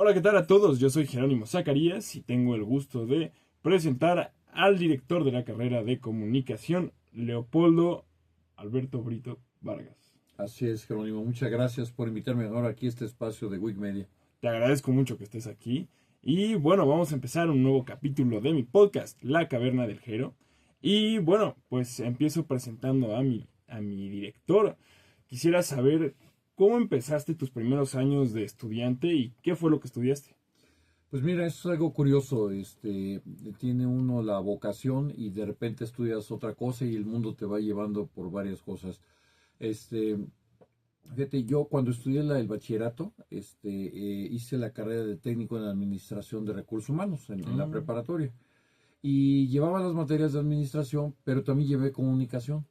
Hola, ¿qué tal a todos? Yo soy Jerónimo Zacarías y tengo el gusto de presentar al director de la carrera de comunicación, Leopoldo Alberto Brito Vargas. Así es, Jerónimo. Muchas gracias por invitarme ahora aquí a este espacio de Wikimedia. Te agradezco mucho que estés aquí. Y bueno, vamos a empezar un nuevo capítulo de mi podcast, La Caverna del Jero. Y bueno, pues empiezo presentando a mi director. Quisiera saber cómo empezaste tus primeros años de estudiante y qué fue lo que estudiaste. Pues mira, eso es algo curioso. Tiene uno la vocación y de repente estudias otra cosa y el mundo te va llevando por varias cosas. Este, Fíjate, yo cuando estudié el bachillerato, hice la carrera de técnico en administración de recursos humanos en la Mm, preparatoria. Y llevaba las materias de administración, pero también llevé comunicación.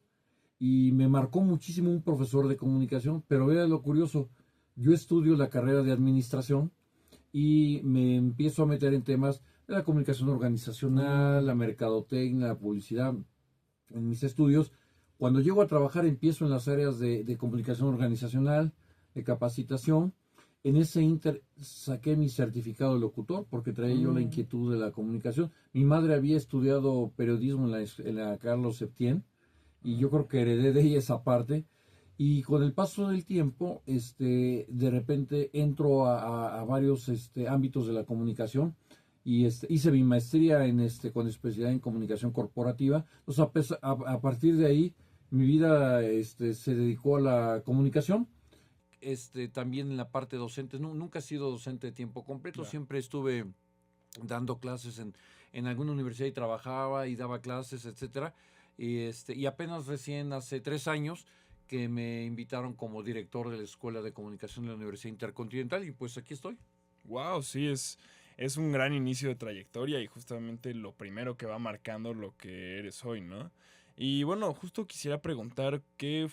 Y me marcó muchísimo un profesor de comunicación, pero vea lo curioso, yo estudio la carrera de administración y me empiezo a meter en temas de la comunicación organizacional, mm, la mercadotecnia, la publicidad, en mis estudios. Cuando llego a trabajar empiezo en las áreas de comunicación organizacional, de capacitación. En ese inter saqué mi certificado de locutor porque traía yo la mm. inquietud de la comunicación. Mi madre había estudiado periodismo en la Carlos Septién y yo creo que heredé de ella esa parte. Y con el paso del tiempo, de repente entro a varios ámbitos de la comunicación y hice mi maestría con especialidad en comunicación corporativa. Entonces, a partir de ahí, mi vida se dedicó a la comunicación. También en la parte docente, nunca he sido docente de tiempo completo, Ya. siempre estuve dando clases en alguna universidad y trabajaba y daba clases, etcétera. Y apenas recién hace 3 años que me invitaron como director de la Escuela de Comunicación de la Universidad Intercontinental y pues aquí estoy. Wow, sí, es un gran inicio de trayectoria y justamente lo primero que va marcando lo que eres hoy, ¿no? Y bueno, justo quisiera preguntar qué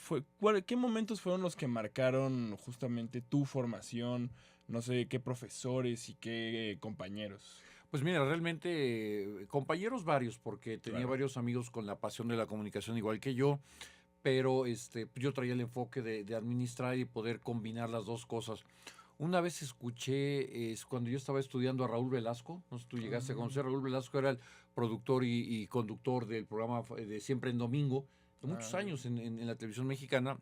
momentos fueron los que marcaron justamente tu formación, no sé, qué profesores y qué compañeros. Pues mira, realmente compañeros varios, porque tenía Claro. varios amigos con la pasión de la comunicación igual que yo, pero yo traía el enfoque de administrar y poder combinar las dos cosas. Una vez escuché, cuando yo estaba estudiando a Raúl Velasco, no sé si tú llegaste a conocer, Raúl Velasco era el productor y conductor del programa de Siempre en Domingo, de muchos Ah, años en la televisión mexicana,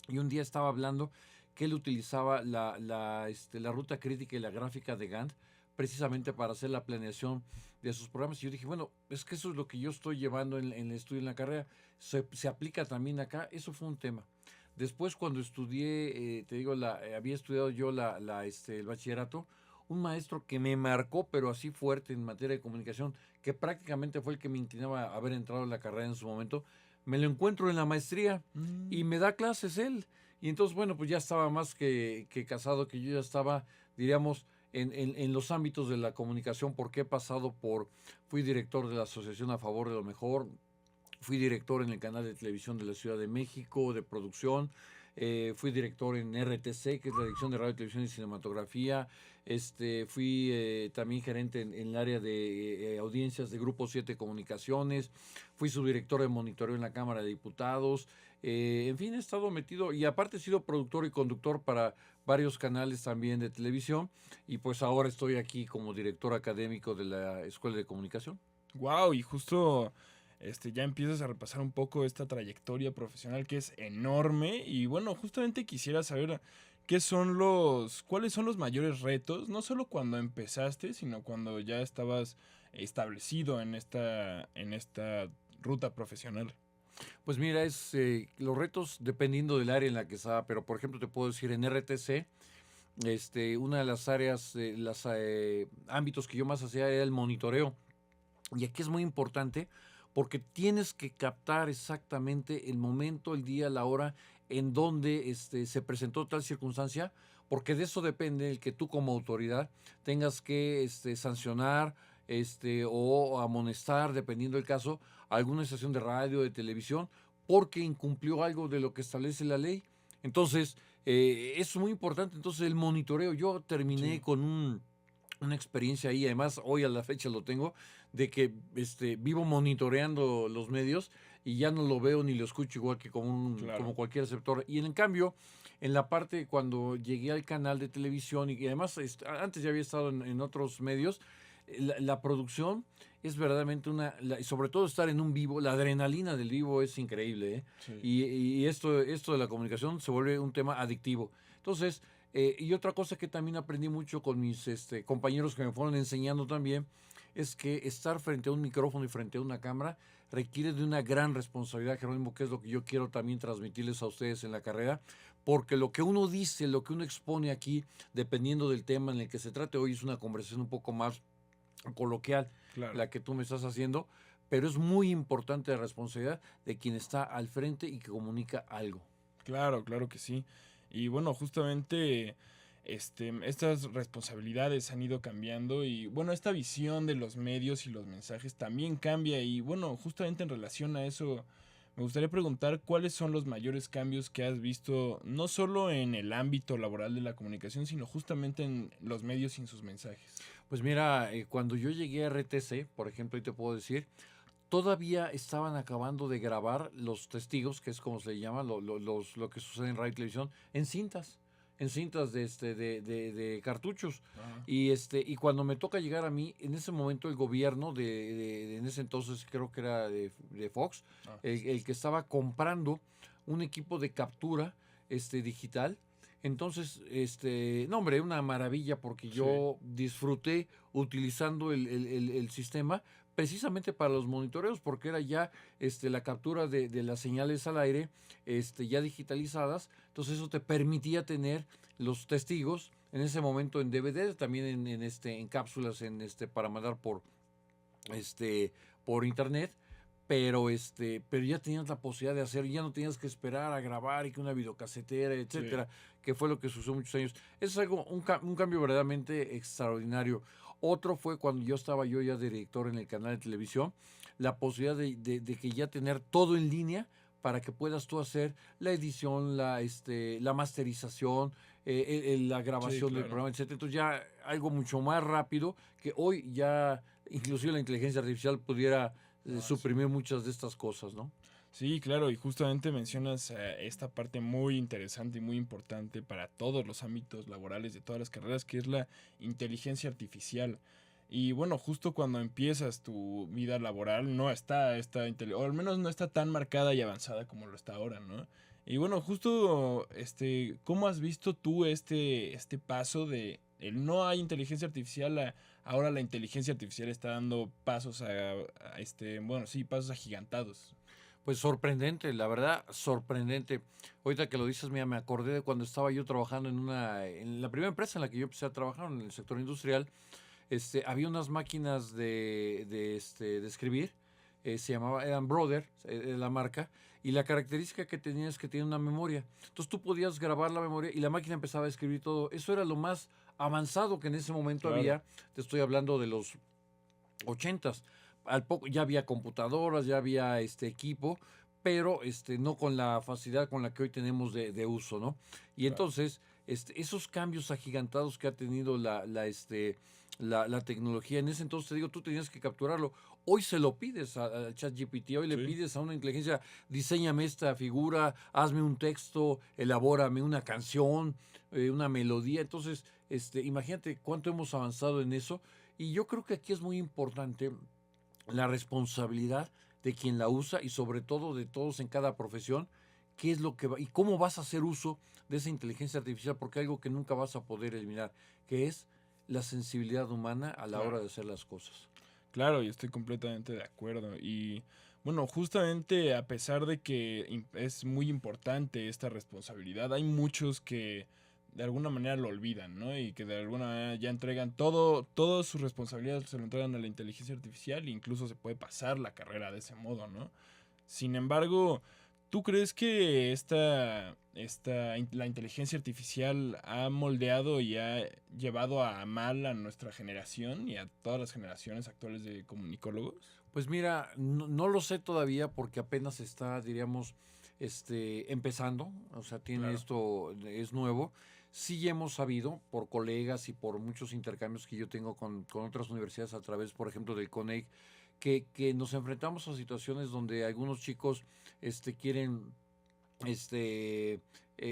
y un día estaba hablando que él utilizaba la ruta crítica y la gráfica de Gantt precisamente para hacer la planeación de sus programas. Y yo dije, bueno, es que eso es lo que yo estoy llevando en el estudio, en la carrera, se aplica también acá, eso fue un tema. Después cuando estudié, te digo, había estudiado yo el bachillerato, un maestro que me marcó, pero así fuerte en materia de comunicación, que prácticamente fue el que me inclinaba a haber entrado en la carrera en su momento, me lo encuentro en la maestría y mm, me da clases él. Y entonces, bueno, pues ya estaba más que casado, que yo ya estaba, diríamos, en los ámbitos de la comunicación, porque fui director de la Asociación a Favor de lo Mejor, fui director en el canal de televisión de la Ciudad de México, de producción. Fui director en RTC, que es la Dirección de Radio, Televisión y Cinematografía. Fui también gerente en el área de audiencias de Grupo 7 Comunicaciones. Fui subdirector de monitoreo en la Cámara de Diputados. En fin, he estado metido y aparte he sido productor y conductor para varios canales también de televisión. Y pues ahora estoy aquí como director académico de la Escuela de Comunicación. wow, y justo ya empiezas a repasar un poco esta trayectoria profesional que es enorme y bueno, justamente quisiera saber cuáles son los mayores retos, no solo cuando empezaste, sino cuando ya estabas establecido en esta ruta profesional. Pues mira, los retos dependiendo del área en la que estaba, pero por ejemplo te puedo decir en RTC, una de las áreas, los ámbitos que yo más hacía era el monitoreo. Y aquí es muy importante porque tienes que captar exactamente el momento, el día, la hora en donde se presentó tal circunstancia, porque de eso depende el que tú como autoridad tengas que sancionar o amonestar, dependiendo del caso, a alguna estación de radio, de televisión, porque incumplió algo de lo que establece la ley. Entonces, es muy importante. Entonces, el monitoreo, yo terminé Sí. con una experiencia ahí, además hoy a la fecha lo tengo, de que vivo monitoreando los medios y ya no lo veo ni lo escucho igual que como Claro, cualquier receptor. Y en cambio, en la parte cuando llegué al canal de televisión y además antes ya había estado en otros medios, la producción es verdaderamente y sobre todo estar en un vivo, la adrenalina del vivo es increíble, ¿eh? sí, Y esto de la comunicación se vuelve un tema adictivo. Entonces, y otra cosa que también aprendí mucho con mis compañeros que me fueron enseñando también, es que estar frente a un micrófono y frente a una cámara requiere de una gran responsabilidad, Jerónimo, que es lo que yo quiero también transmitirles a ustedes en la carrera, porque lo que uno dice, lo que uno expone aquí, dependiendo del tema en el que se trate, hoy es una conversación un poco más coloquial, claro. la que tú me estás haciendo, pero es muy importante la responsabilidad de quien está al frente y que comunica algo. Claro, claro que sí. Y bueno, justamente estas responsabilidades han ido cambiando y bueno, esta visión de los medios y los mensajes también cambia y bueno, justamente en relación a eso, me gustaría preguntar cuáles son los mayores cambios que has visto, no solo en el ámbito laboral de la comunicación, sino justamente en los medios y en sus mensajes. Pues mira, cuando yo llegué a RTC, por ejemplo, y te puedo decir, todavía estaban acabando de grabar los testigos, que es como se le llama, lo que sucede en radio y televisión, en cintas de cartuchos. Ah, Y cuando me toca llegar a mí, en ese momento el gobierno en ese entonces creo que era de Fox, ah, el que estaba comprando un equipo de captura digital. Entonces, no hombre, una maravilla porque sí, yo disfruté utilizando el sistema precisamente para los monitoreos, porque era ya la captura de las señales al aire ya digitalizadas, entonces eso te permitía tener los testigos en ese momento en DVD, también en cápsulas para mandar por internet, pero ya tenías la posibilidad de hacer, ya no tenías que esperar a grabar y que una videocasetera, sí, etcétera, que fue lo que sucedió muchos años. Eso es algo, un cambio verdaderamente extraordinario. Otro fue cuando yo ya director en el canal de televisión, la posibilidad de que ya tener todo en línea para que puedas tú hacer la edición, la masterización, la sí, grabación del claro. programa, etcétera. Entonces ya algo mucho más rápido que hoy ya inclusive la inteligencia artificial pudiera Ah, sí. suprimir muchas de estas cosas, ¿no? Sí, claro, y justamente mencionas esta parte muy interesante y muy importante para todos los ámbitos laborales de todas las carreras, que es la inteligencia artificial. Y bueno, justo cuando empiezas tu vida laboral no está o al menos no está tan marcada y avanzada como lo está ahora, ¿no? Y bueno, justo ¿cómo has visto tú este paso de el no hay inteligencia artificial ahora la inteligencia artificial está dando pasos bueno, sí, pasos agigantados? Pues sorprendente, la verdad, sorprendente. Ahorita que lo dices, mira, me acordé de cuando estaba yo trabajando en la primera empresa en la que yo empecé a trabajar, en el sector industrial. Había unas máquinas de escribir, eran Brother, la marca, y la característica que tenía es que tenía una memoria. Entonces tú podías grabar la memoria y la máquina empezaba a escribir todo. Eso era lo más avanzado que en ese momento Claro. había. Te estoy hablando de los ochentas. Al poco ya había computadoras, ya había equipo, pero no con la facilidad con la que hoy tenemos de uso, ¿no? Y Claro. entonces, esos cambios agigantados que ha tenido la tecnología, en ese entonces te digo, tú tenías que capturarlo. Hoy se lo pides al ChatGPT, hoy le Sí, pides a una inteligencia, diseñame esta figura, hazme un texto, elabórame una canción, una melodía. Entonces, imagínate cuánto hemos avanzado en eso. Y yo creo que aquí es muy importante la responsabilidad de quien la usa y sobre todo de todos en cada profesión, qué es lo que va y cómo vas a hacer uso de esa inteligencia artificial, porque algo que nunca vas a poder eliminar, que es la sensibilidad humana a la hora claro. de hacer las cosas. Claro, y estoy completamente de acuerdo. Y bueno, justamente a pesar de que es muy importante esta responsabilidad, hay muchos que de alguna manera lo olvidan, ¿no? Y que de alguna manera ya entregan todas sus responsabilidades se lo entregan a la inteligencia artificial e incluso se puede pasar la carrera de ese modo, ¿no? Sin embargo, ¿tú crees que la inteligencia artificial ha moldeado y ha llevado a mal a nuestra generación y a todas las generaciones actuales de comunicólogos? Pues mira, no lo sé todavía porque apenas está, diríamos, empezando, o sea, Claro. esto, es nuevo. Sí hemos sabido por colegas y por muchos intercambios que yo tengo con otras universidades a través, por ejemplo, del CONEC, que nos enfrentamos a situaciones donde algunos chicos quieren este,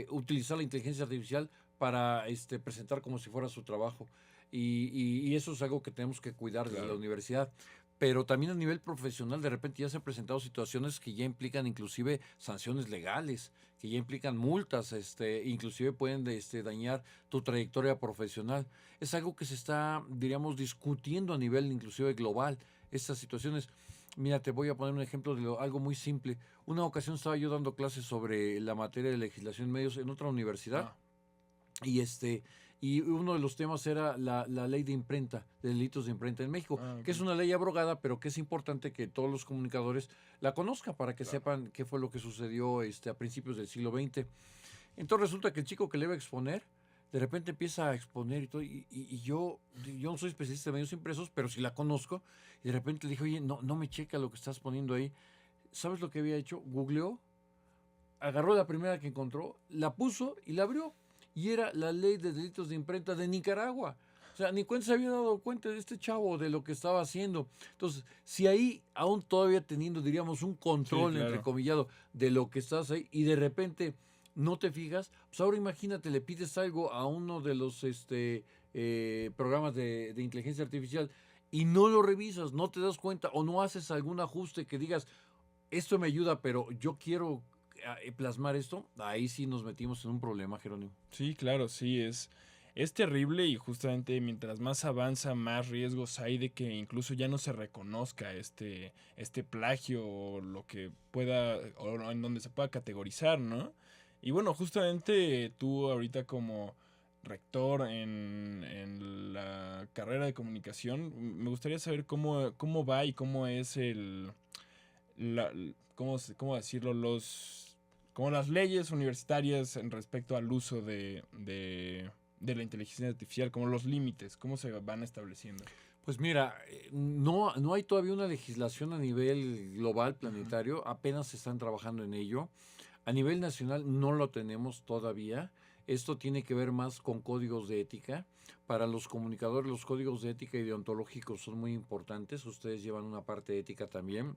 utilizar la inteligencia artificial para presentar como si fuera su trabajo. Y eso es algo que tenemos que cuidar desde la Claro. universidad. Pero también a nivel profesional, de repente ya se han presentado situaciones que ya implican inclusive sanciones legales, que ya implican multas, inclusive pueden dañar tu trayectoria profesional. Es algo que se está, diríamos, discutiendo a nivel inclusive global, estas situaciones. Mira, te voy a poner un ejemplo de algo muy simple. Una ocasión estaba yo dando clases sobre la materia de legislación en medios en otra universidad Ah, y y uno de los temas era la ley de imprenta, de delitos de imprenta en México, que es ok. una ley abrogada, pero que es importante que todos los comunicadores la conozcan para que Claro. sepan qué fue lo que sucedió a principios del siglo XX. Entonces resulta que el chico que le iba a exponer, de repente empieza a exponer y todo, yo no soy especialista en medios impresos, pero sí la conozco, y de repente le dije, oye, no me checa lo que estás poniendo ahí. ¿Sabes lo que había hecho? Googleó, agarró la primera que encontró, la puso y la abrió. Y era la ley de delitos de imprenta de Nicaragua. O sea, ni cuenta se había dado cuenta de este chavo, de lo que estaba haciendo. Entonces, si ahí, aún todavía teniendo, diríamos, un Sí, control, claro. entrecomillado, de lo que estás ahí, y de repente no te fijas, pues ahora imagínate, le pides algo a uno de los programas de inteligencia artificial y no lo revisas, no te das cuenta o no haces algún ajuste que digas, esto me ayuda, pero yo quiero plasmar esto, ahí sí nos metimos en un problema, Jerónimo. Sí, claro, sí, es terrible y justamente mientras más avanza, más riesgos hay de que incluso ya no se reconozca este plagio o lo que pueda, o en donde se pueda categorizar, ¿no? Y bueno, justamente tú ahorita como rector en la carrera de comunicación, me gustaría saber cómo va y cómo es ¿cómo decirlo? Como las leyes universitarias en respecto al uso de la inteligencia artificial, como los límites, cómo se van estableciendo. Pues mira, no hay todavía una legislación a nivel global, Ujú. planetario, apenas se están trabajando en ello. A nivel nacional no lo tenemos todavía. Esto tiene que ver más con códigos de ética. Para los comunicadores, los códigos de ética y deontológicos son muy importantes. Ustedes llevan una parte de ética también.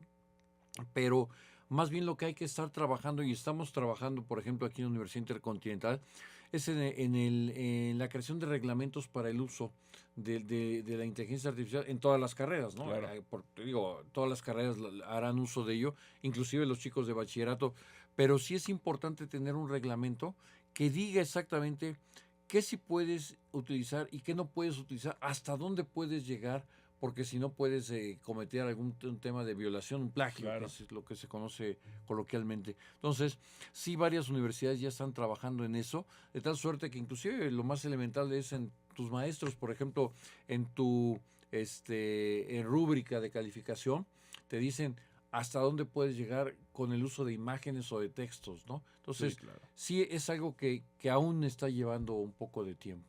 Pero más bien lo que hay que estar trabajando, y estamos trabajando, por ejemplo, aquí en la Universidad Intercontinental, es en la creación de reglamentos para el uso de la inteligencia artificial en todas las carreras, ¿no? Claro. Digo, todas las carreras harán uso de ello, inclusive los chicos de bachillerato, pero sí es importante tener un reglamento que diga exactamente qué sí puedes utilizar y qué no puedes utilizar, hasta dónde puedes llegar, porque si no puedes cometer un tema de violación, un plagio, que Claro. es lo que se conoce coloquialmente. Entonces, sí, varias universidades ya están trabajando en eso, de tal suerte que inclusive lo más elemental es en tus maestros, por ejemplo, en tu en rúbrica de calificación, te dicen hasta dónde puedes llegar con el uso de imágenes o de textos, ¿no? Sí, Entonces, claro. sí es algo que aún está llevando un poco de tiempo.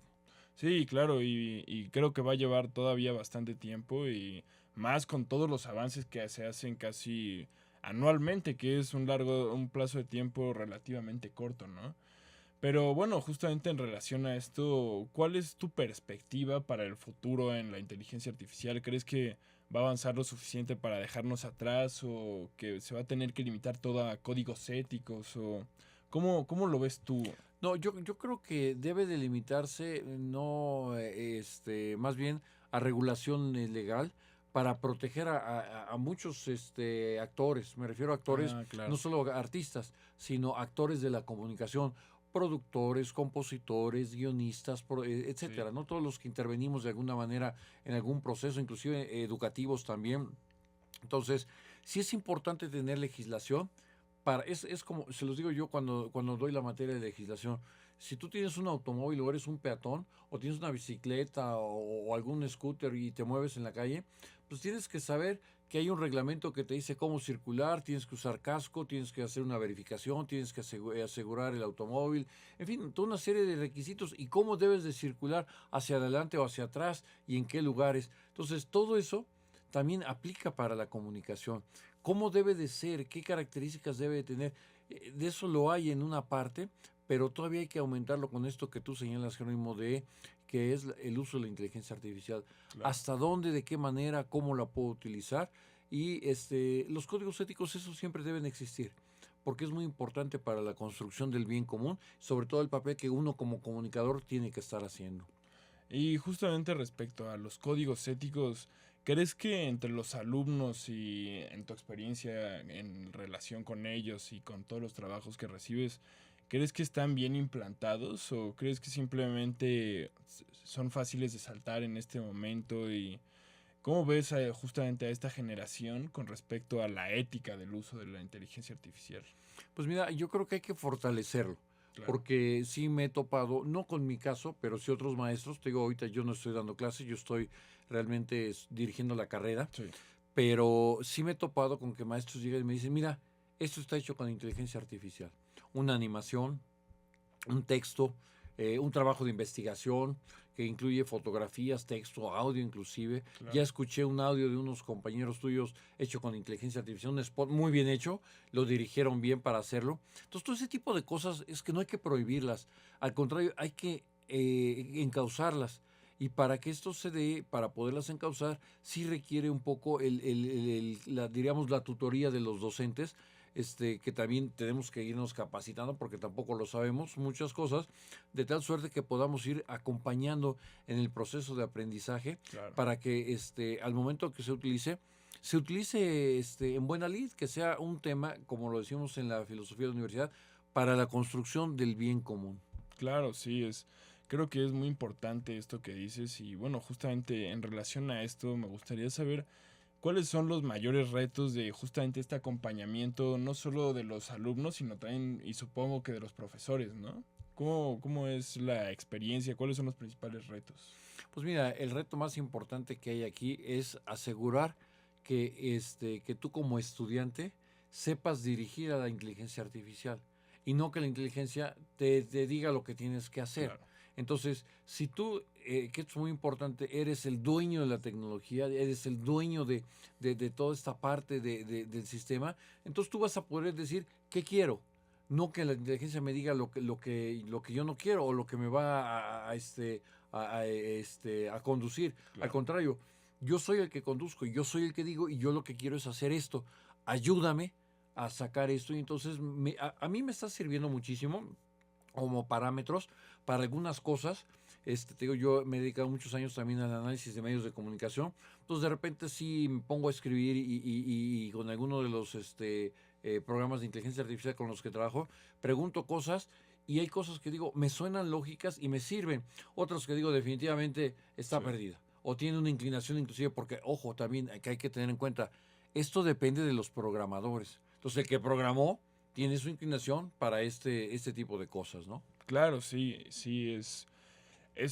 Sí, claro, y creo que va a llevar todavía bastante tiempo y más con todos los avances que se hacen casi anualmente, que es un plazo de tiempo relativamente corto, ¿no? Pero bueno, justamente en relación a esto, ¿cuál es tu perspectiva para el futuro en la inteligencia artificial? ¿Crees que va a avanzar lo suficiente para dejarnos atrás o que se va a tener que limitar todo a códigos éticos? O ¿cómo lo ves tú? No, yo creo que debe de limitarse, no, más bien a regulación legal para proteger a muchos actores. Me refiero a actores, Ah, no claro. solo artistas, sino actores de la comunicación, productores, compositores, guionistas, Sí, etcétera, ¿no? Todos los que intervenimos de alguna manera en algún proceso, inclusive educativos también. Entonces, sí es importante tener legislación es como, se los digo yo cuando doy la materia de legislación, si tú tienes un automóvil o eres un peatón o tienes una bicicleta o algún scooter y te mueves en la calle, pues tienes que saber que hay un reglamento que te dice cómo circular, tienes que usar casco, tienes que hacer una verificación, tienes que asegurar el automóvil, en fin, toda una serie de requisitos y cómo debes de circular hacia adelante o hacia atrás y en qué lugares. Entonces, todo eso también aplica para la comunicación. ¿Cómo debe de ser? ¿Qué características debe de tener? De eso lo hay en una parte, pero todavía hay que aumentarlo con esto que tú señalas, Jerónimo, de que es el uso de la inteligencia artificial. Claro. ¿Hasta dónde, de qué manera, cómo la puedo utilizar? Y los códigos éticos, esos siempre deben existir, porque es muy importante para la construcción del bien común, sobre todo el papel que uno como comunicador tiene que estar haciendo. Y justamente respecto a los códigos éticos, ¿crees que entre los alumnos y en tu experiencia en relación con ellos y con todos los trabajos que recibes, crees que están bien implantados o crees que simplemente son fáciles de saltar en este momento? ¿Y cómo ves justamente a esta generación con respecto a la ética del uso de la inteligencia artificial? Pues mira, yo creo que hay que fortalecerlo, Claro, porque sí me he topado, no con mi caso, pero sí otros maestros. Te digo, ahorita yo no estoy dando clases, yo estoy realmente dirigiendo la carrera, sí, pero sí me he topado con que maestros llegan y me dicen, mira, esto está hecho con inteligencia artificial. Una animación, un texto, un trabajo de investigación que incluye fotografías, texto, audio inclusive. Ya claro. escuché un audio de unos compañeros tuyos hecho con inteligencia artificial, un spot muy bien hecho, lo dirigieron bien para hacerlo. Entonces, todo ese tipo de cosas es que no hay que prohibirlas, al contrario, hay que encauzarlas. Y para que esto se dé, para poderlas encauzar, sí requiere un poco diríamos, la tutoría de los docentes, que también tenemos que irnos capacitando porque tampoco lo sabemos muchas cosas, de tal suerte que podamos ir acompañando en el proceso de aprendizaje Claro. para que al momento que se utilice en buena lid, que sea un tema, como lo decimos en la filosofía de la universidad, para la construcción del bien común. Claro, sí, creo que es muy importante esto que dices y bueno, justamente en relación a esto me gustaría saber cuáles son los mayores retos de justamente este acompañamiento, no solo de los alumnos, sino también, y supongo que de los profesores, ¿no? ¿Cómo es la experiencia? ¿Cuáles son los principales retos? Pues mira, el reto más importante que hay aquí es asegurar que tú como estudiante sepas dirigir a la inteligencia artificial y no que la inteligencia te diga lo que tienes que hacer. Claro, Entonces, si tú, que esto es muy importante, eres el dueño de la tecnología, eres el dueño de toda esta parte del sistema, entonces tú vas a poder decir, ¿qué quiero? No que la inteligencia me diga lo que yo no quiero o lo que me va a conducir. Al claro, contrario, yo soy el que conduzco, yo soy el que digo y yo lo que quiero es hacer esto. Ayúdame a sacar esto y entonces a mí me está sirviendo muchísimo como parámetros para algunas cosas. Te digo, yo me he dedicado muchos años también al análisis de medios de comunicación. Entonces, de repente sí me pongo a escribir y con alguno de los programas de inteligencia artificial con los que trabajo, pregunto cosas y hay cosas que digo, me suenan lógicas y me sirven. Otras que digo, definitivamente está sí, perdida. O tiene una inclinación inclusive, porque, ojo, también que hay que tener en cuenta, esto depende de los programadores. Entonces, el que programó tiene su inclinación para este tipo de cosas, ¿no? claro, sí, sí,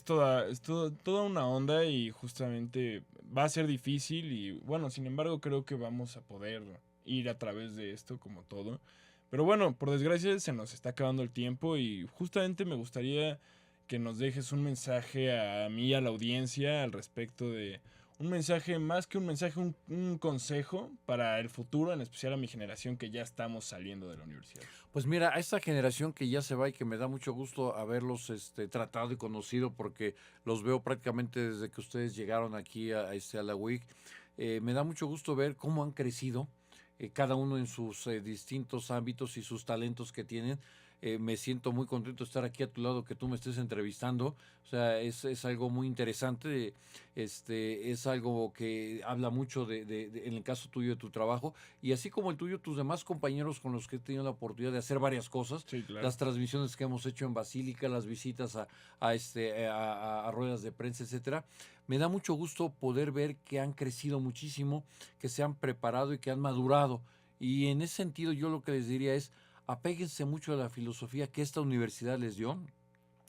toda una onda y justamente va a ser difícil y bueno, sin embargo creo que vamos a poder ir a través de esto como todo. Pero bueno, por desgracia se nos está acabando el tiempo y justamente me gustaría que nos dejes un mensaje a mí y a la audiencia al respecto de un mensaje, más que un mensaje, un consejo para el futuro, en especial a mi generación que ya estamos saliendo de la universidad. Pues mira, a esta generación que ya se va y que me da mucho gusto haberlos tratado y conocido porque los veo prácticamente desde que ustedes llegaron aquí a la WIC, me da mucho gusto ver cómo han crecido cada uno en sus distintos ámbitos y sus talentos que tienen. Me siento muy contento de estar aquí a tu lado, que tú me estés entrevistando. O sea, es algo muy interesante. Es algo que habla mucho en el caso tuyo, de tu trabajo. Y así como el tuyo, tus demás compañeros con los que he tenido la oportunidad de hacer varias cosas. Sí, claro. Las transmisiones que hemos hecho en Basílica, las visitas a ruedas de prensa, etcétera. Me da mucho gusto poder ver que han crecido muchísimo, que se han preparado y que han madurado. Y en ese sentido yo lo que les diría es, apéguense mucho a la filosofía que esta universidad les dio.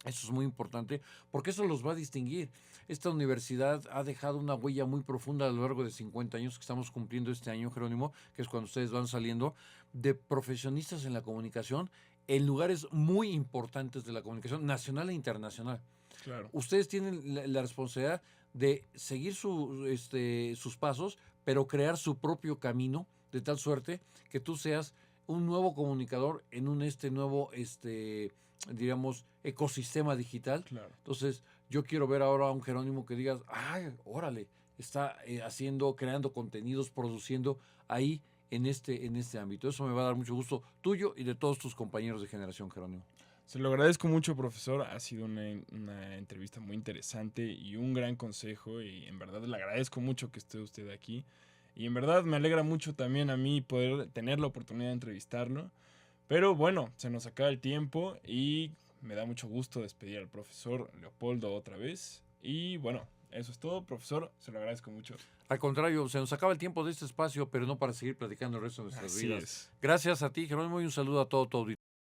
Eso es muy importante porque eso los va a distinguir. Esta universidad ha dejado una huella muy profunda a lo largo de 50 años que estamos cumpliendo este año, Jerónimo, que es cuando ustedes van saliendo, de profesionistas en la comunicación en lugares muy importantes de la comunicación nacional e internacional. Claro. Ustedes tienen la responsabilidad de seguir sus pasos, pero crear su propio camino de tal suerte que tú seas un nuevo comunicador en un nuevo, diríamos, ecosistema digital. Claro. Entonces, yo quiero ver ahora a un Jerónimo que digas, ay, órale, está creando contenidos, produciendo ahí en este ámbito. Eso me va a dar mucho gusto tuyo y de todos tus compañeros de generación, Jerónimo. Se lo agradezco mucho, profesor. Ha sido una entrevista muy interesante y un gran consejo. Y en verdad le agradezco mucho que esté usted aquí. Y en verdad me alegra mucho también a mí poder tener la oportunidad de entrevistarlo. Pero bueno, se nos acaba el tiempo y me da mucho gusto despedir al profesor Leopoldo otra vez. Y bueno, eso es todo, profesor. Se lo agradezco mucho. Al contrario, se nos acaba el tiempo de este espacio, pero no para seguir platicando el resto de nuestras Así vidas. es. Gracias a ti, Jerónimo, y un saludo a todo tu auditorio.